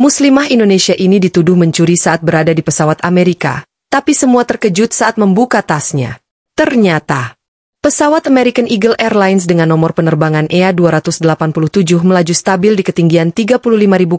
Muslimah Indonesia ini dituduh mencuri saat berada di pesawat Amerika, tapi semua terkejut saat membuka tasnya. Ternyata, pesawat American Eagle Airlines dengan nomor penerbangan EA-287 melaju stabil di ketinggian 35.000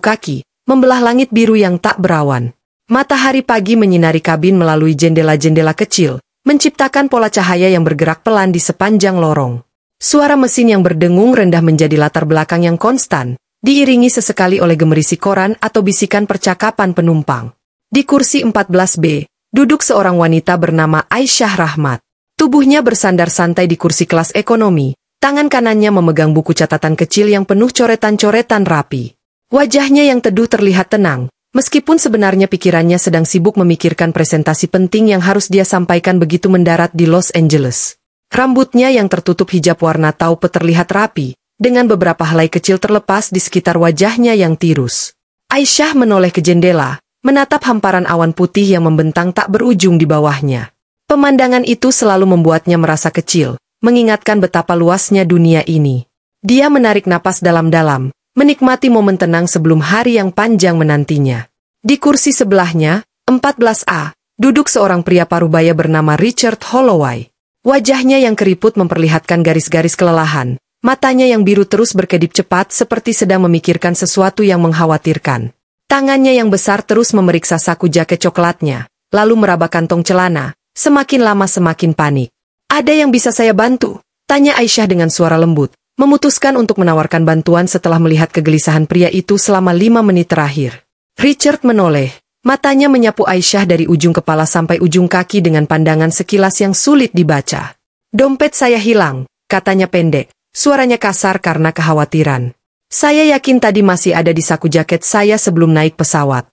kaki, membelah langit biru yang tak berawan. Matahari pagi menyinari kabin melalui jendela-jendela kecil, menciptakan pola cahaya yang bergerak pelan di sepanjang lorong. Suara mesin yang berdengung rendah menjadi latar belakang yang konstan, diiringi sesekali oleh gemerisi koran atau bisikan percakapan penumpang. Di kursi 14B, duduk seorang wanita bernama Aisyah Rahmat. Tubuhnya bersandar santai di kursi kelas ekonomi, tangan kanannya memegang buku catatan kecil yang penuh coretan-coretan rapi. Wajahnya yang teduh terlihat tenang, meskipun sebenarnya pikirannya sedang sibuk memikirkan presentasi penting yang harus dia sampaikan begitu mendarat di Los Angeles. Rambutnya yang tertutup hijab warna taupe terlihat rapi, dengan beberapa helai kecil terlepas di sekitar wajahnya yang tirus. Aisyah menoleh ke jendela, menatap hamparan awan putih yang membentang tak berujung di bawahnya. Pemandangan itu selalu membuatnya merasa kecil, mengingatkan betapa luasnya dunia ini. Dia menarik napas dalam-dalam, menikmati momen tenang sebelum hari yang panjang menantinya. Di kursi sebelahnya, 14A, duduk seorang pria parubaya bernama Richard Holloway. Wajahnya yang keriput memperlihatkan garis-garis kelelahan. Matanya yang biru terus berkedip cepat seperti sedang memikirkan sesuatu yang mengkhawatirkan. Tangannya yang besar terus memeriksa saku jaket coklatnya, lalu meraba kantong celana, semakin lama semakin panik. "Ada yang bisa saya bantu?" tanya Aisyah dengan suara lembut, memutuskan untuk menawarkan bantuan setelah melihat kegelisahan pria itu selama 5 menit terakhir. Richard menoleh, matanya menyapu Aisyah dari ujung kepala sampai ujung kaki dengan pandangan sekilas yang sulit dibaca. "Dompet saya hilang," katanya pendek. Suaranya kasar karena kekhawatiran. "Saya yakin tadi masih ada di saku jaket saya sebelum naik pesawat."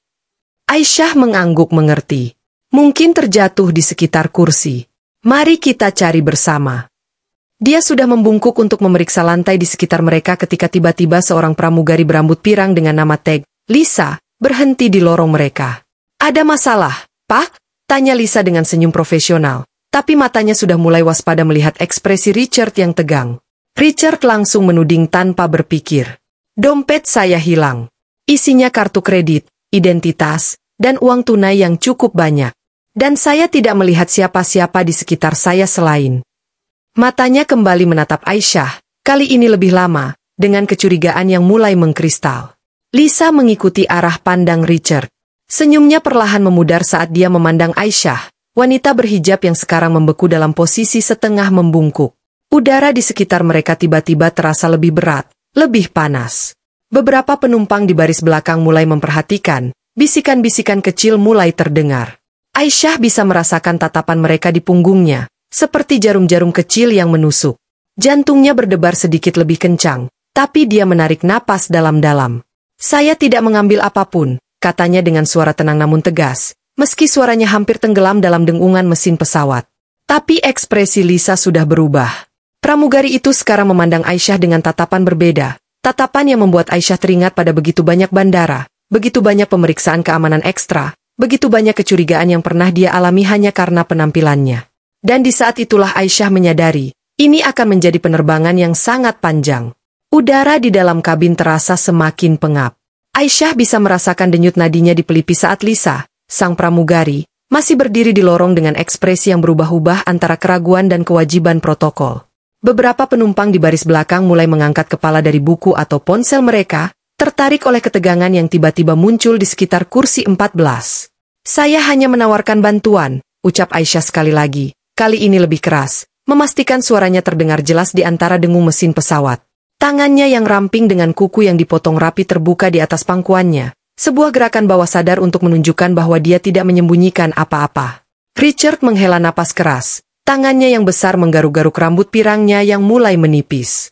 Aisyah mengangguk mengerti. "Mungkin terjatuh di sekitar kursi. Mari kita cari bersama." Dia sudah membungkuk untuk memeriksa lantai di sekitar mereka ketika tiba-tiba seorang pramugari berambut pirang dengan nama tag Lisa berhenti di lorong mereka. "Ada masalah, Pak?" tanya Lisa dengan senyum profesional, tapi matanya sudah mulai waspada melihat ekspresi Richard yang tegang. Richard langsung menuding tanpa berpikir. "Dompet saya hilang. Isinya kartu kredit, identitas, dan uang tunai yang cukup banyak. Dan saya tidak melihat siapa-siapa di sekitar saya selain." Matanya kembali menatap Aisyah, kali ini lebih lama, dengan kecurigaan yang mulai mengkristal. Lisa mengikuti arah pandang Richard. Senyumnya perlahan memudar saat dia memandang Aisyah, wanita berhijab yang sekarang membeku dalam posisi setengah membungkuk. Udara di sekitar mereka tiba-tiba terasa lebih berat, lebih panas. Beberapa penumpang di baris belakang mulai memperhatikan, bisikan-bisikan kecil mulai terdengar. Aisyah bisa merasakan tatapan mereka di punggungnya, seperti jarum-jarum kecil yang menusuk. Jantungnya berdebar sedikit lebih kencang, tapi dia menarik napas dalam-dalam. "Saya tidak mengambil apapun," katanya dengan suara tenang namun tegas, meski suaranya hampir tenggelam dalam dengungan mesin pesawat. Tapi ekspresi Lisa sudah berubah. Pramugari itu sekarang memandang Aisyah dengan tatapan berbeda, tatapan yang membuat Aisyah teringat pada begitu banyak bandara, begitu banyak pemeriksaan keamanan ekstra, begitu banyak kecurigaan yang pernah dia alami hanya karena penampilannya. Dan di saat itulah Aisyah menyadari, ini akan menjadi penerbangan yang sangat panjang. Udara di dalam kabin terasa semakin pengap. Aisyah bisa merasakan denyut nadinya di pelipis saat Lisa, sang pramugari, masih berdiri di lorong dengan ekspresi yang berubah-ubah antara keraguan dan kewajiban protokol. Beberapa penumpang di baris belakang mulai mengangkat kepala dari buku atau ponsel mereka, tertarik oleh ketegangan yang tiba-tiba muncul di sekitar kursi 14. "Saya hanya menawarkan bantuan," ucap Aisyah sekali lagi, kali ini lebih keras, memastikan suaranya terdengar jelas di antara dengung mesin pesawat. Tangannya yang ramping dengan kuku yang dipotong rapi terbuka di atas pangkuannya, sebuah gerakan bawah sadar untuk menunjukkan bahwa dia tidak menyembunyikan apa-apa. Richard menghela napas keras. Tangannya yang besar menggaruk-garuk rambut pirangnya yang mulai menipis.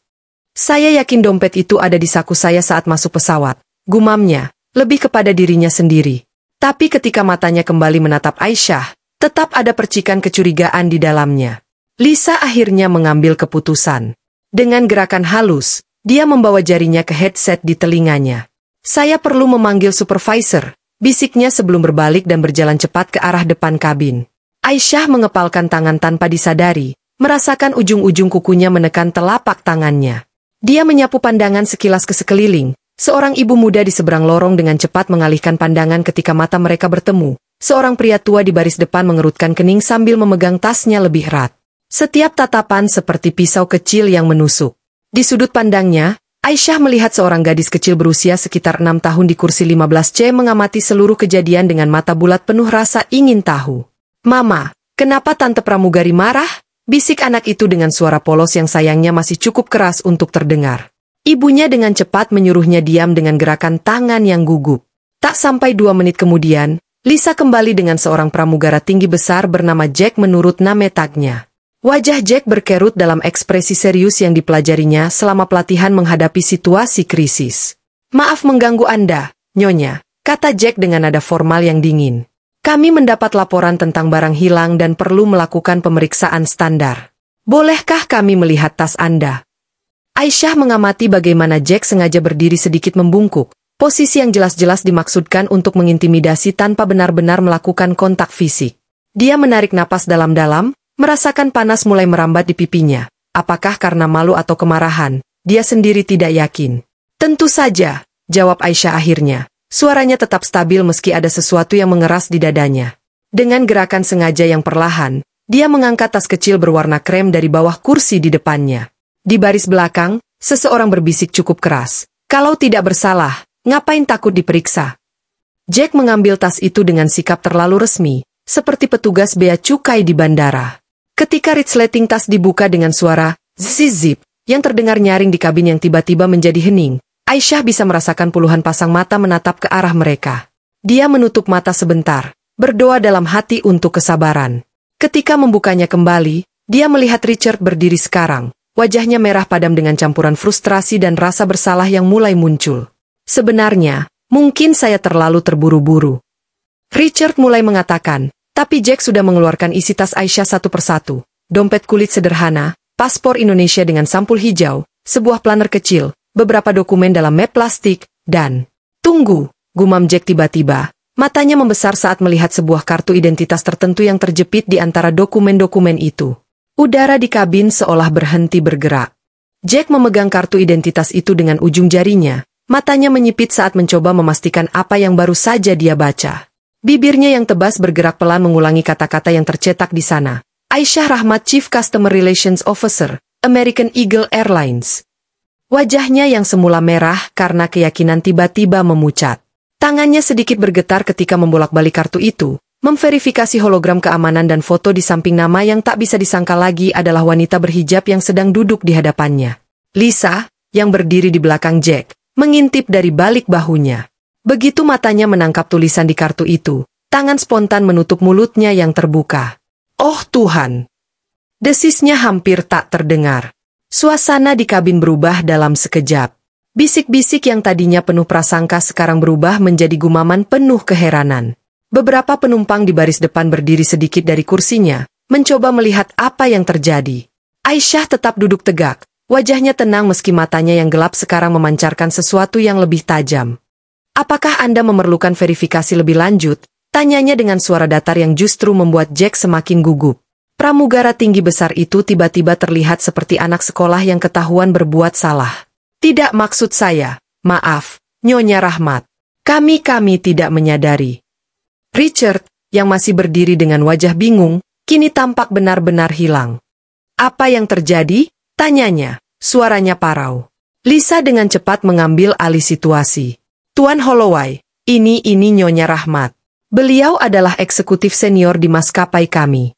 "Saya yakin dompet itu ada di saku saya saat masuk pesawat," gumamnya, lebih kepada dirinya sendiri. Tapi ketika matanya kembali menatap Aisyah, tetap ada percikan kecurigaan di dalamnya. Lisa akhirnya mengambil keputusan. Dengan gerakan halus, dia membawa jarinya ke headset di telinganya. "Saya perlu memanggil supervisor," bisiknya sebelum berbalik dan berjalan cepat ke arah depan kabin. Aisyah mengepalkan tangan tanpa disadari, merasakan ujung-ujung kukunya menekan telapak tangannya. Dia menyapu pandangan sekilas ke sekeliling, Seorang ibu muda di seberang lorong dengan cepat mengalihkan pandangan ketika mata mereka bertemu. Seorang pria tua di baris depan mengerutkan kening sambil memegang tasnya lebih erat. Setiap tatapan seperti pisau kecil yang menusuk. Di sudut pandangnya, Aisyah melihat seorang gadis kecil berusia sekitar 6 tahun di kursi 15C mengamati seluruh kejadian dengan mata bulat penuh rasa ingin tahu. "Mama, kenapa Tante Pramugari marah?" bisik anak itu dengan suara polos yang sayangnya masih cukup keras untuk terdengar. Ibunya dengan cepat menyuruhnya diam dengan gerakan tangan yang gugup. Tak sampai 2 menit kemudian, Lisa kembali dengan seorang pramugara tinggi besar bernama Jack menurut nama tagnya. Wajah Jack berkerut dalam ekspresi serius yang dipelajarinya selama pelatihan menghadapi situasi krisis. "Maaf mengganggu Anda, Nyonya," kata Jack dengan nada formal yang dingin. "Kami mendapat laporan tentang barang hilang dan perlu melakukan pemeriksaan standar. Bolehkah kami melihat tas Anda?" Aisyah mengamati bagaimana Jack sengaja berdiri sedikit membungkuk, posisi yang jelas-jelas dimaksudkan untuk mengintimidasi tanpa benar-benar melakukan kontak fisik. Dia menarik napas dalam-dalam, merasakan panas mulai merambat di pipinya. Apakah karena malu atau kemarahan? Dia sendiri tidak yakin. "Tentu saja," jawab Aisyah akhirnya. Suaranya tetap stabil meski ada sesuatu yang mengeras di dadanya. Dengan gerakan sengaja yang perlahan, dia mengangkat tas kecil berwarna krem dari bawah kursi di depannya. Di baris belakang, seseorang berbisik cukup keras. "Kalau tidak bersalah, ngapain takut diperiksa?" Jack mengambil tas itu dengan sikap terlalu resmi, seperti petugas bea cukai di bandara. Ketika resleting tas dibuka dengan suara zip yang terdengar nyaring di kabin yang tiba-tiba menjadi hening, Aisyah bisa merasakan puluhan pasang mata menatap ke arah mereka. Dia menutup mata sebentar, berdoa dalam hati untuk kesabaran. Ketika membukanya kembali, dia melihat Richard berdiri sekarang. Wajahnya merah padam dengan campuran frustrasi dan rasa bersalah yang mulai muncul. "Sebenarnya, mungkin saya terlalu terburu-buru," Richard mulai mengatakan. Tapi Jack sudah mengeluarkan isi tas Aisyah satu persatu. Dompet kulit sederhana, paspor Indonesia dengan sampul hijau, sebuah planer kecil, beberapa dokumen dalam map plastik, dan... "Tunggu," gumam Jack tiba-tiba. Matanya membesar saat melihat sebuah kartu identitas tertentu yang terjepit di antara dokumen-dokumen itu. Udara di kabin seolah berhenti bergerak. Jack memegang kartu identitas itu dengan ujung jarinya. Matanya menyipit saat mencoba memastikan apa yang baru saja dia baca. Bibirnya yang tebas bergerak pelan mengulangi kata-kata yang tercetak di sana. "Aisyah Rahmat, Chief Customer Relations Officer, American Eagle Airlines." Wajahnya yang semula merah karena keyakinan tiba-tiba memucat. Tangannya sedikit bergetar ketika membolak-balik kartu itu, memverifikasi hologram keamanan dan foto di samping nama yang tak bisa disangka lagi adalah wanita berhijab yang sedang duduk di hadapannya. Lisa, yang berdiri di belakang Jack, mengintip dari balik bahunya. Begitu matanya menangkap tulisan di kartu itu, tangan spontan menutup mulutnya yang terbuka. "Oh Tuhan!" Desisnya hampir tak terdengar. Suasana di kabin berubah dalam sekejap. Bisik-bisik yang tadinya penuh prasangka sekarang berubah menjadi gumaman penuh keheranan. Beberapa penumpang di baris depan berdiri sedikit dari kursinya, mencoba melihat apa yang terjadi. Aisyah tetap duduk tegak, wajahnya tenang meski matanya yang gelap sekarang memancarkan sesuatu yang lebih tajam. "Apakah Anda memerlukan verifikasi lebih lanjut?" tanyanya dengan suara datar yang justru membuat Jack semakin gugup. Pramugara tinggi besar itu tiba-tiba terlihat seperti anak sekolah yang ketahuan berbuat salah. "Tidak maksud saya, maaf, Nyonya Rahmat. Kami tidak menyadari." Richard, yang masih berdiri dengan wajah bingung, kini tampak benar-benar hilang. "Apa yang terjadi?" tanyanya, suaranya parau. Lisa dengan cepat mengambil alih situasi. "Tuan Holloway, ini Nyonya Rahmat. Beliau adalah eksekutif senior di maskapai kami."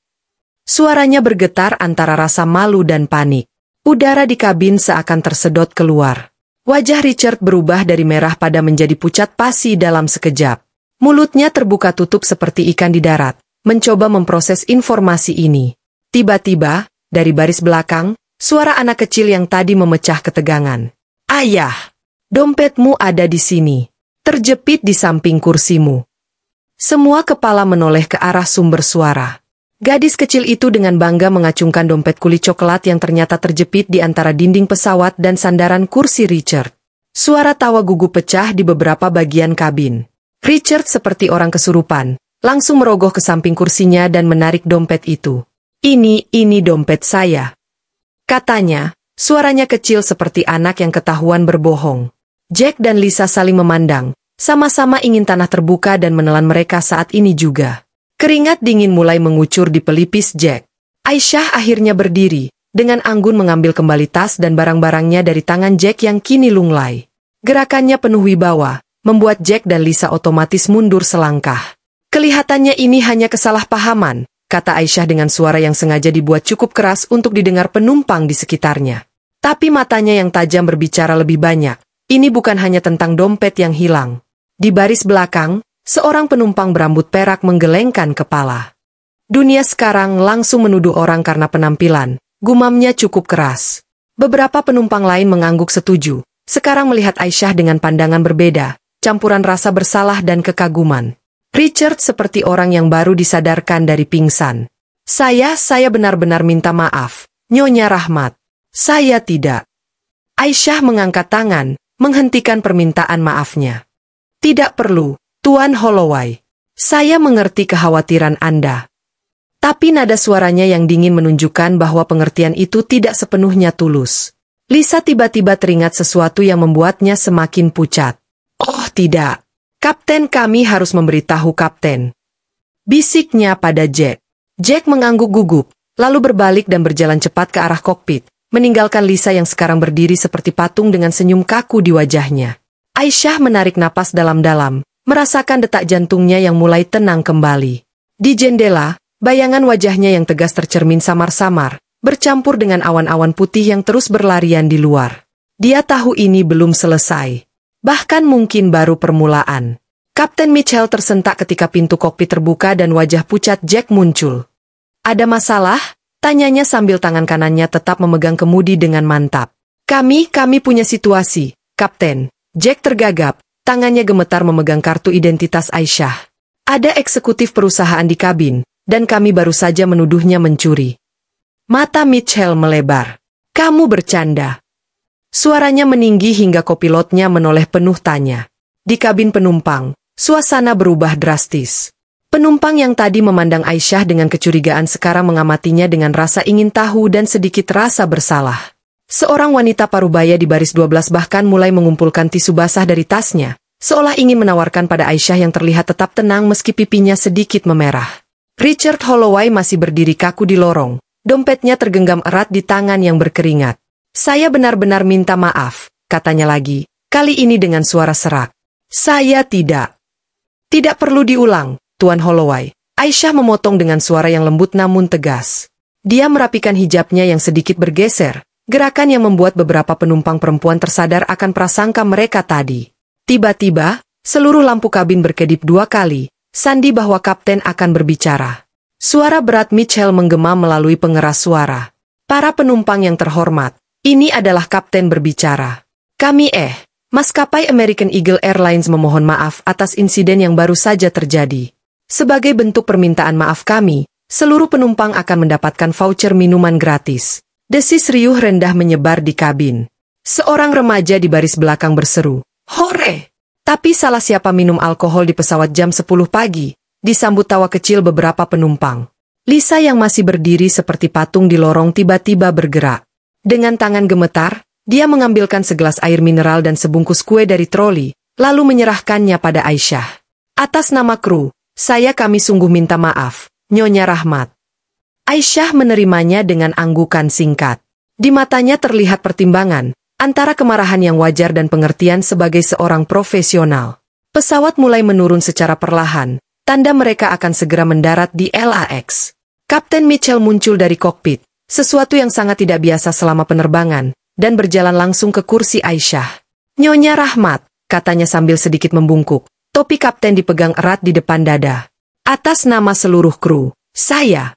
Suaranya bergetar antara rasa malu dan panik. Udara di kabin seakan tersedot keluar. Wajah Richard berubah dari merah pada menjadi pucat pasi dalam sekejap. Mulutnya terbuka tutup seperti ikan di darat, mencoba memproses informasi ini. Tiba-tiba, dari baris belakang, suara anak kecil yang tadi memecah ketegangan. "Ayah! Dompetmu ada di sini. Terjepit di samping kursimu." Semua kepala menoleh ke arah sumber suara. Gadis kecil itu dengan bangga mengacungkan dompet kulit coklat yang ternyata terjepit di antara dinding pesawat dan sandaran kursi Richard. Suara tawa gugup pecah di beberapa bagian kabin. Richard seperti orang kesurupan, langsung merogoh ke samping kursinya dan menarik dompet itu. Ini dompet saya," katanya, suaranya kecil seperti anak yang ketahuan berbohong. Jack dan Lisa saling memandang, sama-sama ingin tanah terbuka dan menelan mereka saat ini juga. Keringat dingin mulai mengucur di pelipis Jack. Aisyah akhirnya berdiri, dengan anggun mengambil kembali tas dan barang-barangnya dari tangan Jack yang kini lunglai. Gerakannya penuh wibawa, membuat Jack dan Lisa otomatis mundur selangkah. Kelihatannya ini hanya kesalahpahaman, kata Aisyah dengan suara yang sengaja dibuat cukup keras untuk didengar penumpang di sekitarnya. Tapi matanya yang tajam berbicara lebih banyak. Ini bukan hanya tentang dompet yang hilang. Di baris belakang, seorang penumpang berambut perak menggelengkan kepala. Dunia sekarang langsung menuduh orang karena penampilan, gumamnya cukup keras. Beberapa penumpang lain mengangguk setuju, sekarang melihat Aisyah dengan pandangan berbeda, campuran rasa bersalah dan kekaguman. Richard seperti orang yang baru disadarkan dari pingsan. Saya benar-benar minta maaf, Nyonya Rahmat. Saya tidak. Aisyah mengangkat tangan, menghentikan permintaan maafnya. Tidak perlu, Tuan Holloway. Saya mengerti kekhawatiran Anda. Tapi nada suaranya yang dingin menunjukkan bahwa pengertian itu tidak sepenuhnya tulus. Lisa tiba-tiba teringat sesuatu yang membuatnya semakin pucat. Oh tidak. Kapten, kami harus memberitahu Kapten. Bisiknya pada Jack. Jack mengangguk gugup, lalu berbalik dan berjalan cepat ke arah kokpit, meninggalkan Lisa yang sekarang berdiri seperti patung dengan senyum kaku di wajahnya. Aisyah menarik napas dalam-dalam, merasakan detak jantungnya yang mulai tenang kembali. Di jendela, bayangan wajahnya yang tegas tercermin samar-samar, bercampur dengan awan-awan putih yang terus berlarian di luar. Dia tahu ini belum selesai. Bahkan mungkin baru permulaan. Kapten Mitchell tersentak ketika pintu kokpit terbuka dan wajah pucat Jack muncul. Ada masalah? Tanyanya sambil tangan kanannya tetap memegang kemudi dengan mantap. Kami punya situasi, Kapten. Jack tergagap, tangannya gemetar memegang kartu identitas Aisyah. Ada eksekutif perusahaan di kabin, dan kami baru saja menuduhnya mencuri. Mata Mitchell melebar. Kamu bercanda. Suaranya meninggi hingga kopilotnya menoleh penuh tanya. Di kabin penumpang, suasana berubah drastis. Penumpang yang tadi memandang Aisyah dengan kecurigaan sekarang mengamatinya dengan rasa ingin tahu dan sedikit rasa bersalah. Seorang wanita parubaya di baris 12 bahkan mulai mengumpulkan tisu basah dari tasnya, seolah ingin menawarkan pada Aisyah yang terlihat tetap tenang meski pipinya sedikit memerah. Richard Holloway masih berdiri kaku di lorong, dompetnya tergenggam erat di tangan yang berkeringat. Saya benar-benar minta maaf, katanya lagi, kali ini dengan suara serak. Saya tidak. Tidak perlu diulang, Tuan Holloway. Aisyah memotong dengan suara yang lembut namun tegas. Dia merapikan hijabnya yang sedikit bergeser, gerakan yang membuat beberapa penumpang perempuan tersadar akan prasangka mereka tadi. Tiba-tiba, seluruh lampu kabin berkedip 2 kali, sandi bahwa Kapten akan berbicara. Suara berat Mitchell menggema melalui pengeras suara. Para penumpang yang terhormat, ini adalah Kapten berbicara. Kami Maskapai American Eagle Airlines memohon maaf atas insiden yang baru saja terjadi. Sebagai bentuk permintaan maaf kami, seluruh penumpang akan mendapatkan voucher minuman gratis. Desis riuh rendah menyebar di kabin. Seorang remaja di baris belakang berseru, "Hore!" Tapi salah siapa minum alkohol di pesawat jam 10 pagi, disambut tawa kecil beberapa penumpang. Lisa yang masih berdiri seperti patung di lorong tiba-tiba bergerak. Dengan tangan gemetar, dia mengambilkan segelas air mineral dan sebungkus kue dari troli, lalu menyerahkannya pada Aisyah. Atas nama kru, kami sungguh minta maaf, Nyonya Rahmat. Aisyah menerimanya dengan anggukan singkat. Di matanya terlihat pertimbangan, antara kemarahan yang wajar dan pengertian sebagai seorang profesional. Pesawat mulai menurun secara perlahan, tanda mereka akan segera mendarat di LAX. Kapten Mitchell muncul dari kokpit, sesuatu yang sangat tidak biasa selama penerbangan, dan berjalan langsung ke kursi Aisyah. Nyonya Rahmat, katanya sambil sedikit membungkuk, topi kapten dipegang erat di depan dada. Atas nama seluruh kru, saya.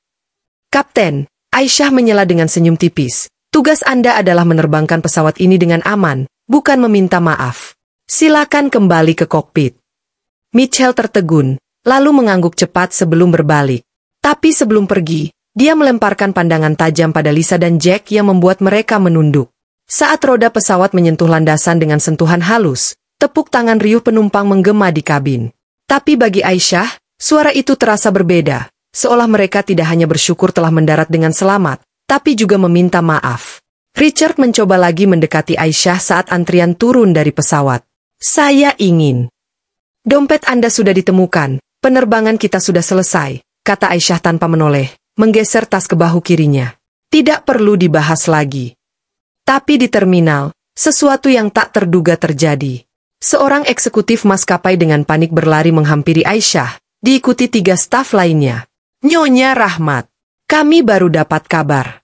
Kapten, Aisyah menyela dengan senyum tipis. Tugas Anda adalah menerbangkan pesawat ini dengan aman, bukan meminta maaf. Silakan kembali ke kokpit. Mitchell tertegun, lalu mengangguk cepat sebelum berbalik. Tapi sebelum pergi, dia melemparkan pandangan tajam pada Lisa dan Jack yang membuat mereka menunduk. Saat roda pesawat menyentuh landasan dengan sentuhan halus, tepuk tangan riuh penumpang menggema di kabin. Tapi bagi Aisyah, suara itu terasa berbeda, seolah mereka tidak hanya bersyukur telah mendarat dengan selamat, tapi juga meminta maaf. Richard mencoba lagi mendekati Aisyah saat antrian turun dari pesawat. Saya ingin. Dompet Anda sudah ditemukan, penerbangan kita sudah selesai, kata Aisyah tanpa menoleh, menggeser tas ke bahu kirinya. Tidak perlu dibahas lagi. Tapi di terminal, sesuatu yang tak terduga terjadi. Seorang eksekutif maskapai dengan panik berlari menghampiri Aisyah, diikuti 3 staf lainnya. Nyonya Rahmat, kami baru dapat kabar.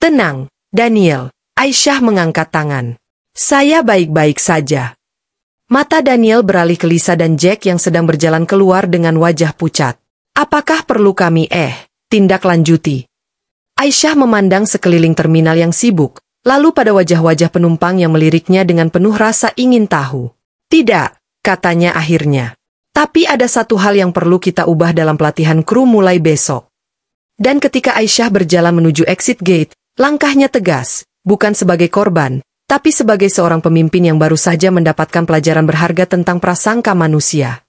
Tenang, Daniel, Aisyah mengangkat tangan. Saya baik-baik saja. Mata Daniel beralih ke Lisa dan Jack yang sedang berjalan keluar dengan wajah pucat. Apakah perlu kami tindak lanjuti? Aisyah memandang sekeliling terminal yang sibuk, lalu pada wajah-wajah penumpang yang meliriknya dengan penuh rasa ingin tahu. Tidak, katanya akhirnya. Tapi ada satu hal yang perlu kita ubah dalam pelatihan kru mulai besok. Dan ketika Aisyah berjalan menuju exit gate, langkahnya tegas, bukan sebagai korban, tapi sebagai seorang pemimpin yang baru saja mendapatkan pelajaran berharga tentang prasangka manusia.